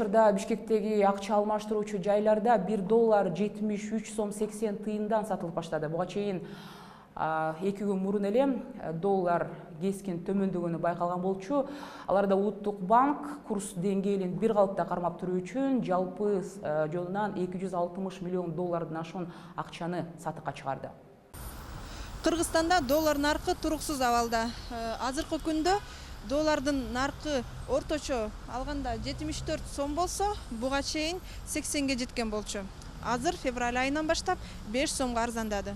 учурда Бишкектеги акча алмаштыруучу жайларда 1 доллар 73 сом 80 тыйындан сатылып баштады. Буга чейин 2 күн мурун эле доллар кескин төмөндөгөнү байкалган болчу. Аларда Улуттук банк курс деңгээлин бир калыпта кармап туруу үчүн жалпы жолунан 260 миллион доллардан ашуун акчаны сатыкка чыгарды. Кыргызстанда доллар наркы туруксуз абалда. Азыркы күндө доллардын наркы орточо алганда 74 сом болсо, буга чейин 80ге жеткен болчу. Азыр февраль айынан баштап 5 сомго арзандады.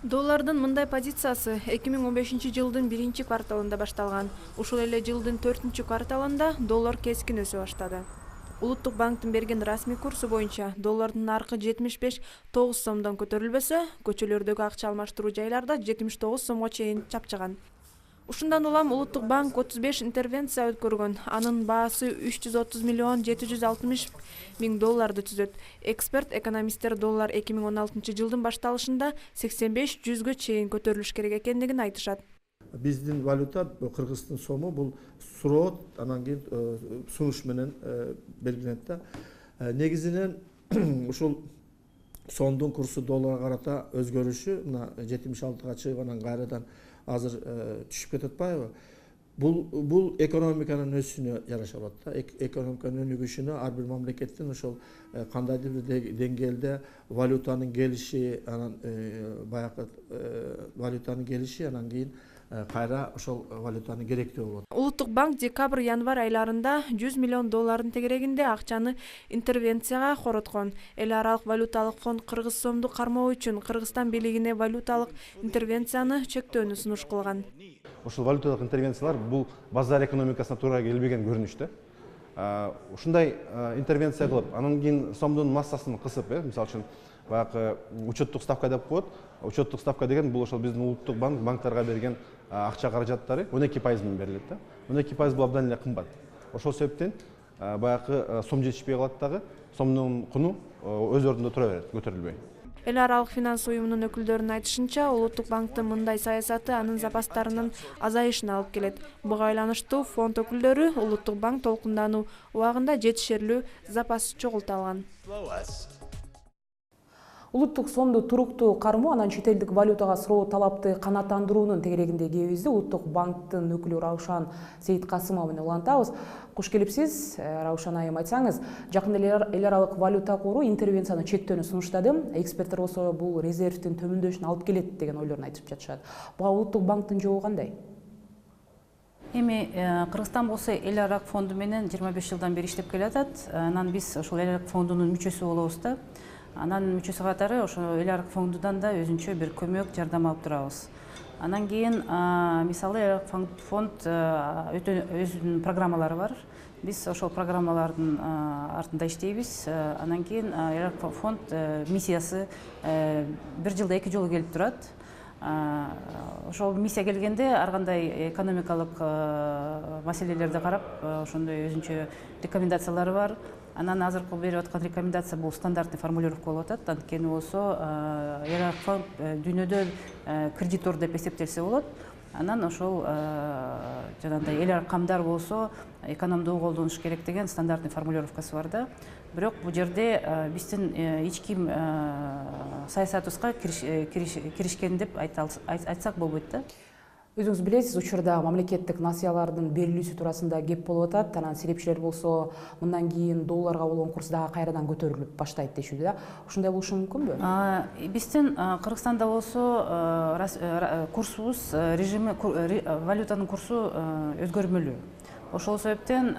Доллардын мындай позициясы 2015 жылдын 1 кварталында башталган. Ушул эле жылдын 4 кварталында доллар кескин өсө баштады. Улуттук банктын берген расмий курсу боюнча доллардын наркы 75-9 сомдон көтөрүлбөсө, көчөлөрдөгү акча алмаштыруу жайларда 79 сомго чейин чапчыган. Ушундан улам Улуттук банк 35 интервенция өткөргөн. Анын баасы 330 миллион 760 миң долларды түзөт. Эксперт экономисттер доллар 2016 жылдын башталышында 85-100гө чейин көтөрүлүш керек экендигин айтышат. Биздин валюта Кыргыздын сому бул суроо анан кийин сунуш менен белгиленет да. Негизинен ушул сомдун курсу долларга карата өзгөрүшү мына 76га чыгып анан кайрадан азыр түшүп кетип атпайбы? Бул экономиканын өсүшүнө жараша болот да. Экономиканын өнүгүшүнө ар бир мамлекеттин ошол кандайдыр бир деңгээлде валютанын келиши, анан баягы валютанын келиши, анан кийин кайра ошол валютаны керектүү болот. Улуттук банк декабрь-январь айларында 100 миллион доллардын тегерегинде акчаны интервенцияга короткон. Эл аралык валюталык фонд кыргыз сомду кармоо үчүн Кыргызстан бийлигине валюталык интервенцияны чектөөнү сунуш кылган. Ошол валюталык интервенциялар бул базар экономикасына туура келбеген көрүнүш да. Ушундай интервенция кылып, анан кийин сомдун массасын кысып, мисалы үчүн баягы учеттук ставка деп коет. Учеттук ставка деген бул ошол биздин Улуттук банк банктарга берген акча каражаттары 12% менен берилет да. 12% бул абдан эле кымбат. Ошол себептен баягы сом жетишпей калат дагы, сомдун куну өз ордунда тура берет, көтөрүлбөй. Эл аралык финанс уюмунун өкүлдөрүнүн айтышынча, Улуттук банктын мындай саясаты анын запастарынын азайышына алып келет. Буга байланыштуу фонд өкүлдөрү Улуттук банк толкундануу убагында жетишерлүү запас чогулта алган. Улуттук сомду туруктуу кармоо анан чет элдик валютага суроо талапты канааттандыруунун тегерегинде кебизди Улуттук банктын өкүлү Раушан Сейиткасымова менен улантабыз. Куш келипсиз, Раушан айым, айтсаңыз, жакында эл аралык валюта кору интервенцияны чектөөнү сунуштады. Эксперттер болсо бул резервдин төмөндөшүнө алып келет деген ойлорун айтып жатышат. Буга Улуттук банктын жобу кандай? Эми Кыргызстан болсо эл аралык фонду менен 25 жылдан бери иштеп келатат. Анан биз ошол эл аралык фондунун мүчөсү болобуз да. Анан мүчөсү катары ошо эл аралык фондудан да өзүнчө бир көмөк, жардам алып турабыз. Анан кийин мисалы эл аралык фонд өзүнүн программалары бар. Биз ошол программалардын артында иштейбиз. Анан кийин эл аралык фонд миссиясы бир жылда 2 жолу келип турат. Ошол миссия келгенде ар кандай экономикалык маселелерди карап, ошондой өзүнчө рекомендациялары бар. Анан азыркы берип аткан рекомендация бул стандартный формулировка болуп атат. Анткени болсо эл аралык фонд дүйнөдө кредитор деп эсептелсе болот. Анан ошол жанагындай эл аралык камдар болсо экономдуу колдонуш керек деген стандартный формулировкасы бар да. Бирок бул жерде биздин эч ким саясатыбызга киришкен деп айтсак болбойт да. Өзүңүз билесиз, учурда мамлекеттик насыялардын берилүүсү туурасында кеп болуп атат. Анан серепчилер болсо мындан кийин долларга болгон курс дагы кайрадан көтөрүлүп баштайт дешүүдө да. Ушундай болушу мүмкүнбү? Биздин Кыргызстанда болсо курсубуз режими, валютанын курсу өзгөрмөлүү. Ошол себептен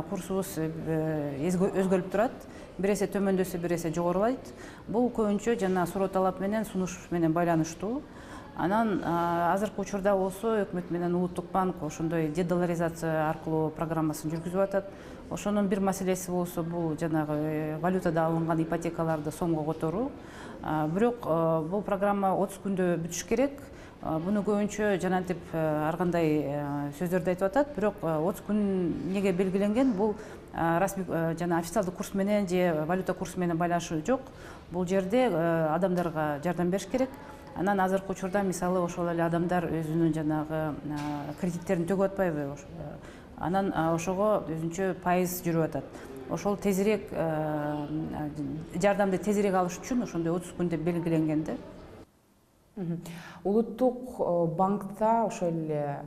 курсубуз өзгөрүп турат. Бир эсе төмөндөсө, бир эсе жогорулайт. Бул көбүнчө жана суроо талап менен, сунуш менен байланыштуу. Анан азыркы учурда болсо өкмөт менен Улуттук банк ошондой дедоларизация аркылуу программасын жүргүзүп атат. Ошонун бир маселеси болсо бул жанагы валютада алынган ипотекаларды сомго которуу. Бирок бул программа 30 күндө бүтүш керек. Буну көбүнчө жанантип ар кандай сөздөрдү айтып атат. Бирок 30 күн неге белгиленген? Бул расмий жана официалдык курс менен же валюта курсу менен байланышы жок. Бул жерде адамдарга жардам бериш керек. Анан азыркы учурда мисалы ошол эле адамдар өзүнүн жанагы кредиттерин төгөп атпайбы? Анан ошого өзүнчө пайыз жүрүп атат. ошол тезирээк жардамды тезирээк алыш үчүн ошондой 30 күн деп белгиленген да. Улуттук банкта ошол эле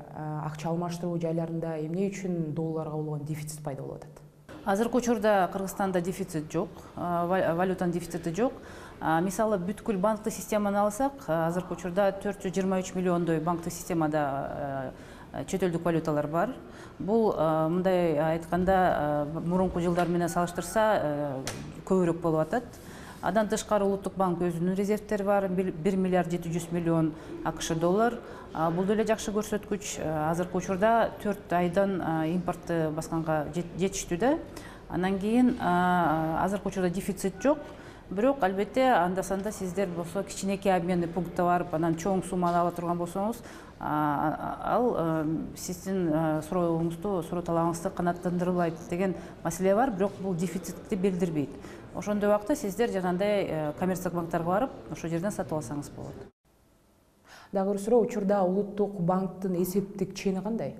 акча алмаштыруу жайларында эмне үчүн долларга болгон дефицит пайда болуп атат? Азыркы учурда Кыргызстанда дефицит жок, валютанын дефицити жок. Мисалы бүткүл банктык системаны алсак, азыркы учурда 423 миллиондой банктык системада чет элдик валюталар бар. Бул мындай айтканда мурунку жылдар менен салыштырса көбүрөөк болуп атат. Адан тышкары Улуттук банк өзүнүн резервтери бар, 1 миллиард 700 миллион АКШ доллар. Бул деле жакшы көрсөткүч. Азыркы учурда 4 айдан импортты басканга жетиштүү да. Анан кийин азыркы учурда дефицит жок. Бирок албетте анда-санда сиздер болсо кичинекей обменный пунктка барып, анан чоң сумманы ала турган болсоңуз, ал сиздин суроо талабыңызды канааттандырбайт деген маселе бар, бирок бул дефицитти билдирбейт. Ошондой убакта сиздер жанагындай коммерциялык банктарга барып, ошол жерден сатып алсаңыз болот. Дагы бир суроо, учурда Улуттук банктын эсептик чени кандай?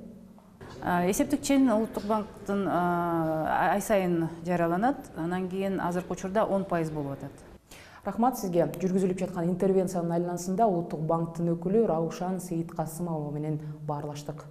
Эсептик чен Улуттук банктын ай сайын жарыяланат, анан кийин азыркы учурда 10% болуп атат. Рахмат сизге. Жүргүзүлүп жаткан интервенциянын айланасында Улуттук банктын өкүлү Раушан Сейиткасымова менен баарлаштык.